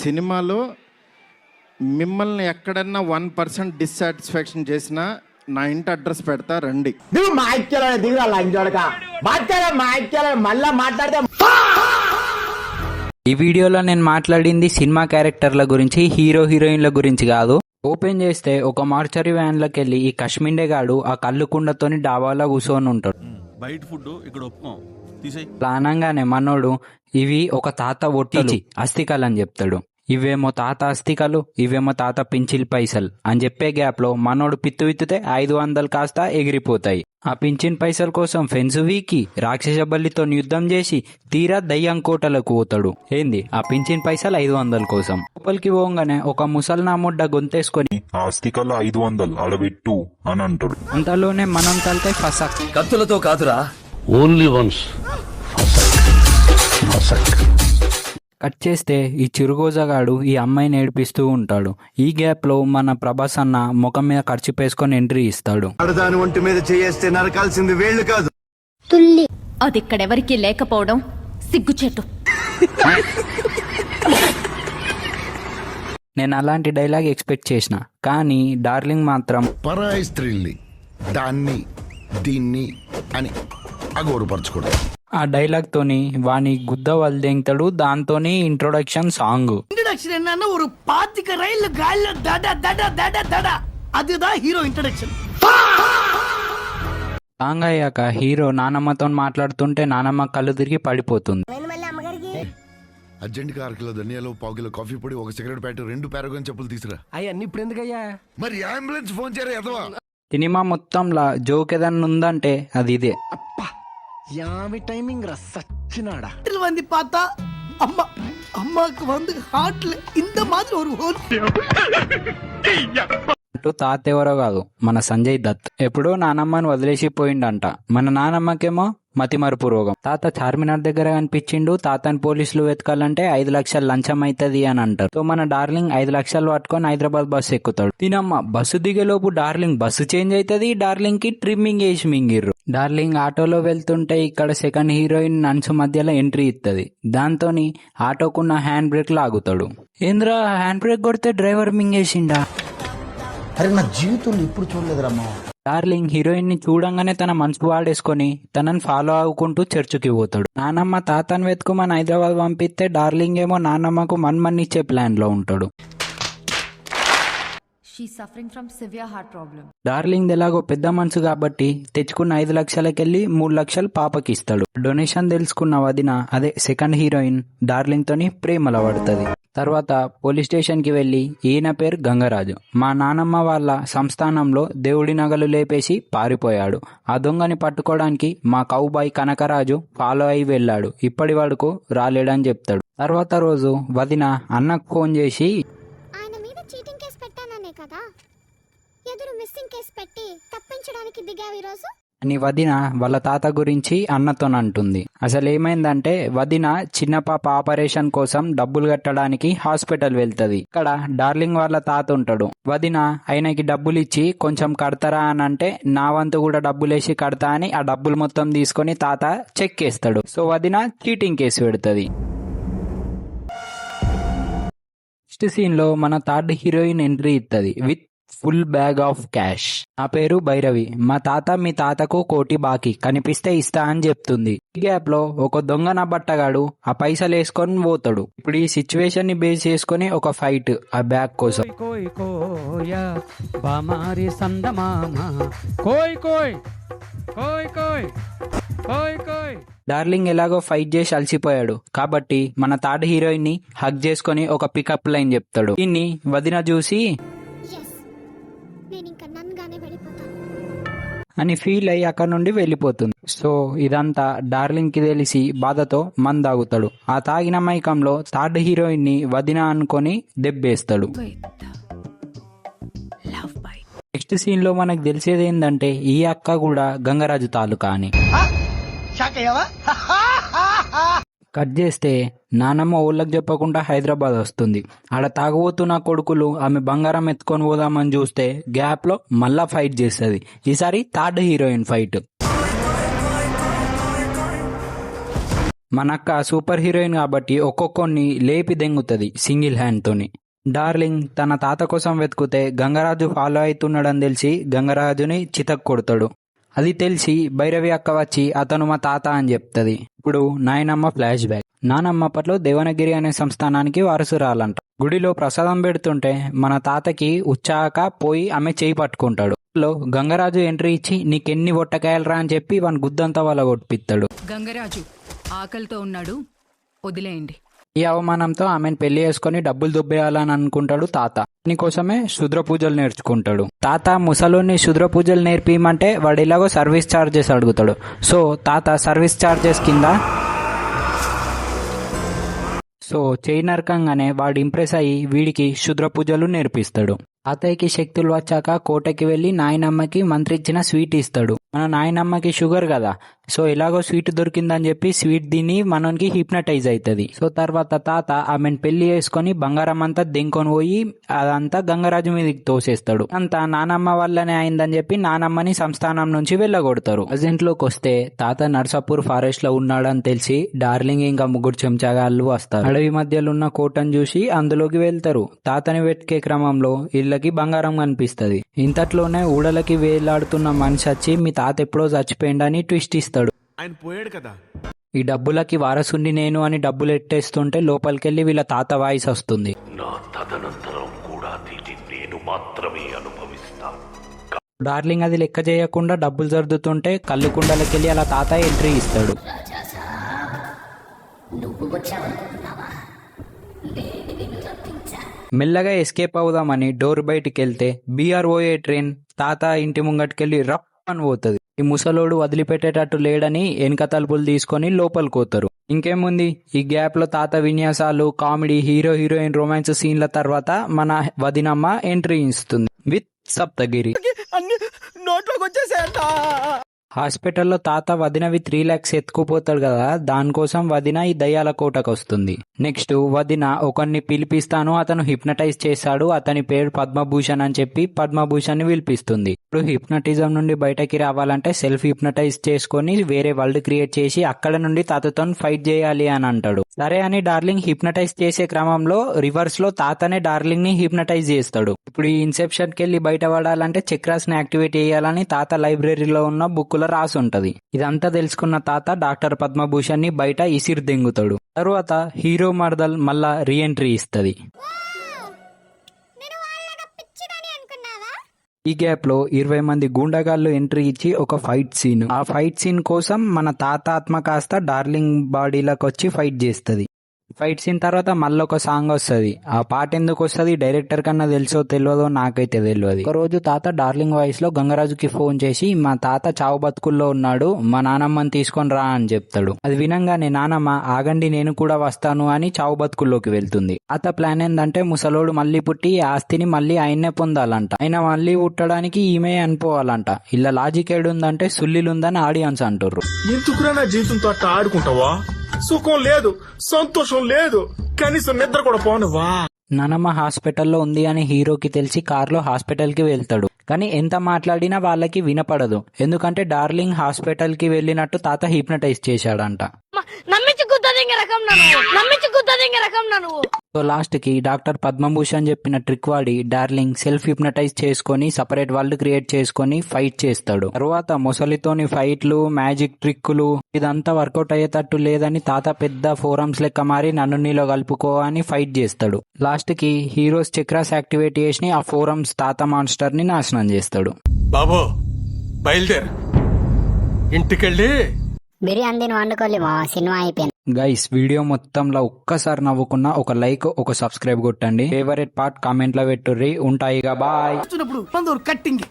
సినిమాలో మిమ్మల్ని ఎక్కడన్నా 1% డిస్సాటిస్ఫాక్షన్ చేసినా నా ఇంటి అడ్రస్ పెడతా రండి. నువ్వు మాట్లాడే దిగురా లంచోడక మాట్లాడే మళ్ళా మాట్లాడితే. ఈ వీడియోలో నేను మాట్లాడింది సినిమా క్యారెక్టర్ల గురించి, హీరో హీరోయిన్ల గురించి కాదు. ఓపెన్ చేస్తే ఒక మార్చరీ వ్యాన్లోకి వెళ్ళి ఈ కశ్మిండే గాడు ఆ కళ్ళు కుండతోని డాబాలో కూర్చొని ఉంటాడు. బయట ఫుడ్ ఇక్కడ ప్లానంగానే మనోడు ఇవి ఒక తాత ఒట్టిచి అస్థికలు అని చెప్తాడు. ఇవేమో తాత అస్థికలు, ఇవేమో తాత పింఛిల్ పైసలు అని చెప్పే గ్యాప్ లో మనోడు పిత్తు విత్తుతే 500 కాస్త ఎగిరిపోతాయి. ఆ పింఛన్ పైసల కోసం ఫెన్స్ వీకి రాక్షస బల్లితో యుద్ధం చేసి తీరా దయ్యం కోటలకు పోతాడు. ఏంది ఆ పింఛన్ పైసలు 500 కోసం. లోపలికి పోగానే ఒక ముసల్నా ముడ్డ గొంతేసుకొని ఆస్తికల్లా 500 అడబెట్టు అని అంటాడు. అంతలోనే మనం తలకాయ ఫసక్. కత్తులతో కాదురా, ఓన్లీ వన్స్. కట్ చేస్తే ఈ చిరుగోజగాడు ఈ అమ్మాయిని ఏడిపిస్తూ ఉంటాడు. ఈ గ్యాప్ లో మన ప్రభాస్ అన్న ముఖం మీద ఖర్చు పేసుకొని ఎంట్రీ ఇస్తాడు. దాని ఒంటి మీద చేస్తే నరకాల్సింది వేళ్ళు కాదు, తుల్లి. అది ఇక్కడెవరికి లేకపోవడం సిగ్గుచేటు. నేను అలాంటి డైలాగ్ ఎక్స్పెక్ట్ చేసిన, కానీ డార్లింగ్ మాత్రం పరాయి స్త్రీల్ని దాన్ని దీన్ని అని అగౌరవపరచకూడదు. ఆ డైలాగ్ తోని వాని గుద్ద వల్దెంగుతాడు. దాంతోని ఇంట్రొడక్షన్ సాంగ్. ఇంట్రడక్షన్ என்னன்னா ஒரு 25 రైళ్ల గాల్లో దడ దడ దడ దడ అదిదా హీరో ఇంట్రడక్షన్. సాంగ్ అయ్యాక హీరో నానమ్మతో మాట్లాడుతుంటే నానమ్మ కళ్ళు తిరిగి పడిపోతుంది. అర్జెంట్ గా 1 కిలో ధనియాలు, 1 పావు కాఫీ పొడి, 1 సిగరెట్ ప్యాకెట్, 2 పారాగన్ చెప్పులు తీసురా. అయ్యన్ని ఇప్పుడు ఎందుకయ్యా? మరి అంబులెన్స్ ఫోన్ చేయరా ఎదవా. సినిమా మొత్తంలా జోక్ ఏదన్నా ఉందంటే అది ఇదే. యామి టైమింగ్ రా సచ్చినాడా. வந்து பார்த்தா அம்மா அம்மாக்கு வந்து ஹார்ட்ல இந்த மாதிரி ஒரு ஹோல். అంటూ తాత ఎవరో కాదు, మన సంజయ్ దత్. ఎప్పుడో నానమ్మని వదిలేసిపోయిండంట. మన నానమ్మకేమో మతిమరుపు రోగం. తాత చార్మినార్ దగ్గర కనిపించిండు. తాతని పోలీసులు వెతకాలంటే 5 లక్షలు లంచం అవుతుంది అని అంటారు. సో మన డార్లింగ్ 5 లక్షలు పట్టుకొని హైదరాబాద్ బస్సు ఎక్కుతాడు. తినమ్మ బస్సు దిగేలోపు డార్లింగ్ బస్సు చేంజ్ అవుతుంది. డార్లింగ్ కి ట్రిమ్మింగ్ వేసి మింగిర్రు. డార్లింగ్ ఆటోలో వెళ్తుంటే ఇక్కడ సెకండ్ హీరోయిన్ నన్సు మధ్యలో ఎంట్రీ ఇస్తుంది. దాంతోని ఆటోకున్న హ్యాండ్ బ్రేక్ లాగుతాడు. ఏంద్రా హ్యాండ్ బ్రేక్ కొడితే డ్రైవర్ మింగేసిండా? అరే నా జీవితంలో ఇప్పుడు చూడలేదురమ్మా. డార్లింగ్ హీరోయిన్ ని చూడంగానే తన మనసు వాడేసుకొని తనని ఫాలో అవ్వుకుంటూ చర్చికి పోతాడు. నానమ్మ తాతను వెతుకుమని హైదరాబాద్ పంపిస్తే డార్లింగ్ ఏమో నానమ్మకు మన్మన్ని ఇచ్చే ప్లాన్ లో ఉంటాడు. డార్లింగ్ ఎలాగో పెద్ద మనసు కాబట్టి తెచ్చుకున్న 5 లక్షలకెళ్ళి 3 లక్షలు పాపకి ఇస్తాడు. డొనేషన్ తెలుసుకున్న వదిన, అదే సెకండ్ హీరోయిన్, డార్లింగ్ తోని ప్రేమలో పడుతుంది. తర్వాత పోలీస్ స్టేషన్ కి వెళ్లి ఈయన పేరు గంగరాజు, మా నానమ్మ వాళ్ళ సంస్థానంలో దేవుడి నగలు లేపేసి పారిపోయాడు. ఆ దొంగని పట్టుకోవడానికి మా కౌబాయ్ కనకరాజు ఫాలో అయి వెళ్ళాడు. ఇప్పటి వరకు రాలేడని చెప్తాడు. తర్వాత రోజు వదిన అన్నకు ఫోన్ చేసి ఆయన మీద చీటింగ్ కేసు పెట్టాననే కదా ఎదురు మిస్సింగ్ కేసు పెట్టి తప్పించడానికి దిగావు ఈ రోజు అని వదిన వాళ్ళ తాత గురించి అన్నతోనంటుంది. అసలు ఏమైందంటే వదిన చిన్న పాప ఆపరేషన్ కోసం డబ్బులు కట్టడానికి హాస్పిటల్ వెళ్తది. ఇక్కడ డార్లింగ్ వాళ్ళ తాత ఉంటాడు. వదిన ఆయనకి డబ్బులు ఇచ్చి కొంచెం కడతారా అని అంటే నా వంతు కూడా డబ్బులేసి కడతా అని ఆ డబ్బులు మొత్తం తీసుకొని తాత చెక్ వేస్తాడు. సో వదిన చీటింగ్ కేసు పెడుతుంది. నెక్స్ట్ సీన్ లో మన థర్డ్ హీరోయిన్ ఎంట్రీ ఇస్తుంది with full bag of cash. నా పేరు భైరవి, మా తాత మీ తాతకు 1 కోటి బాకీ, కనిపిస్తే ఇస్తా అని చెప్తుంది. ఈ గ్యాప్ లో ఒక దొంగ నా బట్టగాడు ఆ పైసలు వేసుకొని పోతాడు. ఇప్పుడు ఈ సిచ్యువేషన్ ని బేస్ చేసుకుని ఒక ఫైట్ ఆ బ్యాగ్ కోసం. డార్లింగ్ ఎలాగో ఫైట్ చేసి అలసిపోయాడు కాబట్టి మన థర్డ్ హీరోయిన్ ని హగ్ చేసుకుని ఒక పికప్ లైన్ చెప్తాడు. దీన్ని వదిన చూసి అని ఫీల్ అయ్యి అక్కడ నుండి వెళ్ళిపోతుంది. సో ఇదంతా డార్లింగ్ కి తెలిసి బాధతో మందాగుతాడు. ఆ తాగిన మైకంలో థర్డ్ హీరోయిన్ ని వదిన అనుకొని దెబ్బేస్తాడు. నెక్స్ట్ సీన్ లో మనకు తెలిసేది ఏంటంటే ఈ అక్క కూడా గంగరాజు తాలూకా అని. కట్ చేస్తే నానమ్మ ఊళ్ళకి చెప్పకుండా హైదరాబాద్ వస్తుంది. ఆడ తాగబోతున్న కొడుకులు ఆమె బంగారం ఎత్తుకొని పోదామని చూస్తే గ్యాప్ లో మళ్ళా ఫైట్ చేస్తుంది. ఈసారి థర్డ్ హీరోయిన్ ఫైట్. మనక్క సూపర్ హీరోయిన్ కాబట్టి ఒక్కొక్కరిని లేపి దెంగుతుంది సింగిల్ హ్యాండ్ తోని. డార్లింగ్ తన తాత కోసం వెతుకుతే గంగరాజు ఫాలో అవుతున్నాడని తెలిసి గంగరాజుని చితక్ కొడతాడు. అది తెలిసి భైరవి అక్క వచ్చి అతను మా తాత అని చెప్తుంది. ఇప్పుడు నాయనమ్మ ఫ్లాష్ బ్యాక్. నానమ్మ అప్పట్లో దేవనగిరి అనే సంస్థానానికి వారసురాలంట. గుడిలో ప్రసాదం పెడుతుంటే మన తాతకి ఉచ్చాక పోయి ఆమె చేయి పట్టుకుంటాడు. గంగరాజు ఎంట్రీ ఇచ్చి నీకెన్ని ఒట్టకాయలరా అని చెప్పి వాని గుద్దంతా వాళ్ళ కొట్టిపిస్తాడు. గంగరాజు ఆకలితో ఉన్నాడు, వదిలేయండి. ఈ అవమానంతో ఆమెను పెళ్లి చేసుకుని డబ్బులు దుబ్బేయాలని అనుకుంటాడు తాత. దీనికోసమే శుద్ర పూజలు నేర్చుకుంటాడు. తాత ముసలోని శుద్ర పూజలు నేర్పిమంటే వాడు ఇలాగో సర్వీస్ ఛార్జెస్ అడుగుతాడు. సో తాత సర్వీస్ ఛార్జెస్ కింద చేయి నరకంగానే వాడు ఇంప్రెస్ అయ్యి వీడికి శుద్ర పూజలు నేర్పిస్తాడు. తాతయ్యకి శక్తులు వచ్చాక కోటకి వెళ్లి నాయనమ్మకి మంత్రిచ్చిన స్వీట్ ఇస్తాడు. మన నాయనమ్మకి షుగర్ కదా, సో ఎలాగో స్వీట్ దొరికిందని చెప్పి స్వీట్ తిని మనకి హిప్నటైజ్ అవుతుంది. సో తర్వాత తాత ఆమెను పెళ్లి చేసుకుని బంగారం అంతా దెంకొని పోయి అదంతా గంగరాజు మీదకి తోసేస్తాడు. అంతా నానమ్మ వల్లనే అయిందని చెప్పి నానమ్మని సంస్థానం నుంచి వెళ్ళగొడతారు. ప్రజెంట్లోకి వస్తే తాత నర్సాపూర్ ఫారెస్ట్ లో ఉన్నాడని తెలిసి డార్లింగ్ ఇంకా ముగ్గురు చెంచాగాళ్ళు వస్తారు. అడవి మధ్యలో ఉన్న కోటను చూసి అందులోకి వెళ్తారు. తాతని వెతికే క్రమంలో ఇళ్ళకి బంగారం కనిపిస్తుంది. ఇంతట్లోనే ఊడలకి వేలాడుతున్న మనిషి వచ్చి మీ తాత ఎప్పుడో చచ్చిపోయిండని ట్విస్ట్ ఇస్తాడు. ఆయన పోయాడు కదా. ఈ డబ్బులకి వారసుని నేను అని డబ్బులు ఎట్టేస్తుంటే లోపలికెళ్ళి వీళ్ళ తాత వాయిస్ వస్తుంది. డార్లింగ్ అది లెక్క చేయకుండా డబ్బులు జరుదుతుంటే కళ్ళు కుండలకెళ్ళి అలా తాత ఎంట్రీ ఇస్తాడు. మెల్లగా ఎస్కేప్ అవుదామని డోర్ బయటికి వెళ్తే BROA ట్రైన్ తాత ఇంటి ముంగటికెళ్ళి రప్ అని పోతుంది. ఈ ముసలోడు వదిలిపెట్టేటట్టు లేడని వెనక తలుపులు తీసుకొని లోపలికి పోతారు. ఇంకేముంది, ఈ గ్యాప్ లో తాత విన్యాసాలు, కామెడీ, హీరో హీరోయిన్ రొమాన్స్ సీన్ల తర్వాత మన వదినమ్మ ఎంట్రీ ఇస్తుంది విత్ సప్తగిరి. హాస్పిటల్లో తాత వదినవి 3 lakhs ఎత్తుకుపోతాడు కదా, దానికోసం వదిన ఈ దయ్యాల కోటకు వస్తుంది. నెక్స్ట్ వదిన ఒకరిని పిలిపిస్తాను, అతను హిప్నటైజ్ చేశాడు, అతని పేరు పద్మభూషణ్ అని చెప్పి పద్మభూషణ్ ని పిలిపిస్తుంది. ఇప్పుడు హిప్నటిజం నుండి బయటకి రావాలంటే సెల్ఫ్ హిప్నటైజ్ చేసుకొని వేరే వరల్డ్ క్రియేట్ చేసి అక్కడ నుండి తాతతో ఫైట్ చేయాలి అని అంటాడు. సరే అని డార్లింగ్ హిప్నటైజ్ చేసే క్రమంలో రివర్స్ లో తాతనే డార్లింగ్ ని హిప్నటైజ్ చేస్తాడు. ఇప్పుడు ఈ ఇన్సెప్షన్ కి వెళ్లి బయట పడాలంటే చక్రాస్ ని యాక్టివేట్ చేయాలని తాత లైబ్రరీలో ఉన్న బుక్ లో రాసి ఉంటది. ఇదంతా తెలుసుకున్న తాత డాక్టర్ పద్మభూషణ్ ని బయట ఇసిరి దెంగుతాడు. తరువాత హీరో మర్దల్ మళ్ళా రీఎంట్రీ ఇస్తది. ఈ గ్యాప్ లో 20 మంది గూండాగాళ్ళు ఎంట్రీ ఇచ్చి ఒక ఫైట్ సీన్. ఆ ఫైట్ సీన్ కోసం మన తాత ఆత్మ కాస్త డార్లింగ్ బాడీలోకి వచ్చి ఫైట్ చేస్తది. ఫైట్ సీన్ తర్వాత మళ్ళీ ఒక సాంగ్ వస్తుంది. ఆ పాట ఎందుకు వస్తుంది డైరెక్టర్ కన్నా తెలుసో తెలియదో నాకైతే తెలియదు. ఒక రోజు తాత డార్లింగ్ వాయిస్ లో గంగరాజుకి ఫోన్ చేసి మా తాత చావు బతుకుల్లో ఉన్నాడు, మా నానమ్మని తీసుకొని రా అని చెప్తాడు. అది వినంగానే నానమ్మ ఆగండి నేను కూడా వస్తాను అని చావు బతుకుల్లోకి వెళ్తుంది. తాత ప్లాన్ ఏంటంటే ముసలోడు మళ్ళీ పుట్టి ఆస్తిని మళ్ళీ ఆయన్నే పొందాలంట. ఆయన మళ్ళీ పుట్టడానికి ఈమె అనిపోవాలంట. ఇలా లాజిక్ ఏడుందంటే సుల్లిలుందని ఆడియన్స్ అంటారు. ఎందుకురా నా జీవితంతో అట్లా ఆడుకుంటావా? సుఖం లేదు, సంతోషం లేదు, కనీసం నిద్ర కూడా పోనువా. నానమ్మ హాస్పిటల్లో ఉంది అని హీరోకి తెలిసి కార్లో హాస్పిటల్ కి వెళ్తాడు. కానీ ఎంత మాట్లాడినా వాళ్ళకి వినపడదు. ఎందుకంటే డార్లింగ్ హాస్పిటల్ కి వెళ్ళినట్టు తాత హిప్నటైజ్ చేశాడంట. సో లాస్ట్ కి డాక్టర్ పద్మభూషణ్ చెప్పిన ట్రిక్ వాడి డార్లింగ్ సెల్ఫ్ హిప్నటైజ్ చేసుకొని సపరేట్ వరల్డ్ క్రియేట్ చేసుకొని ఫైట్ చేస్తాడు. తర్వాత ముసలితోని ఫైట్లు, మ్యాజిక్ ట్రిక్కులు ఇదంతా వర్కౌట్ అయ్యేటట్టు లేదని తాత పెద్ద ఫోరమ్స్ లెక్క మారి నన్ను నీలో కలుపుకో అని ఫైట్ చేస్తాడు. లాస్ట్ కి హీరోస్ చక్రాస్ యాక్టివేట్ చేసి ఆ ఫోరమ్స్ తాత మాన్స్టర్ ని నాశనం చేస్తాడు. బాబో బయలుదేరు, ఇంటికెళ్ళి బిర్యానీ వండుకోలే మా సినిమా అయిపోయింది. గైస్ వీడియో మొత్తంలో ఒక్కసారి నవ్వుకున్న ఒక లైక్, ఒక సబ్స్క్రైబ్ కొట్టండి. ఫేవరెట్ పార్ట్ కామెంట్ లో పెట్టుర్రి. ఉంటాయిగా, బాయ్. కట్టింగ్